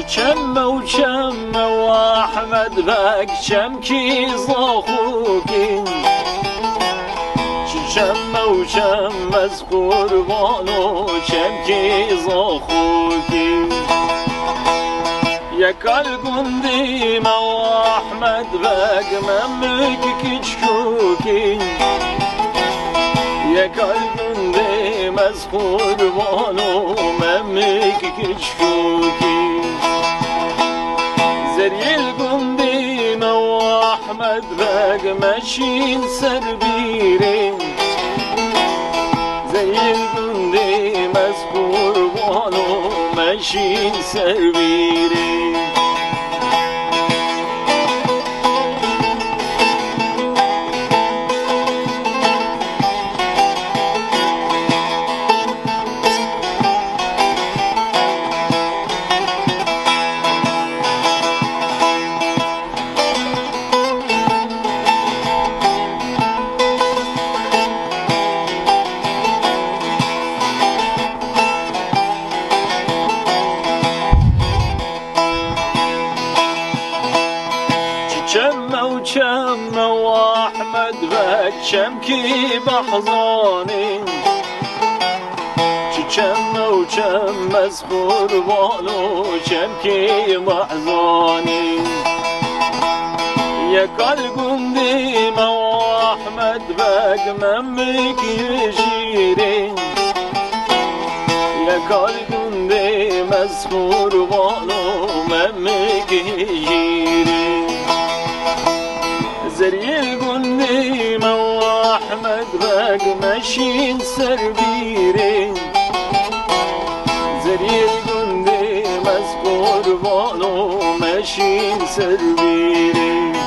چمه و چمه و احمد بک چم کی زاخوکین چمه و چمه از قربان و چم کی زاخوکین یکال گندیم و احمد بک ممک کچکوکین یکال گندیم از قربان و ممک کچکوکین زریل گندیم و احمد بک مشین سر بیرین زریل گندیم از قربان و مشین سر بیرین چمه و چمه و احمد بک چم کی بحضانین چمه و چمه از قربان و چم کی محزانین یکال گندیم و احمد بک ممکی شیرین یکال گندیم از قربان و ممکی شیرین زریل گندیم و احمد بک مشین سر بیرین زریل گندیم از قربان و مشین سر بیرین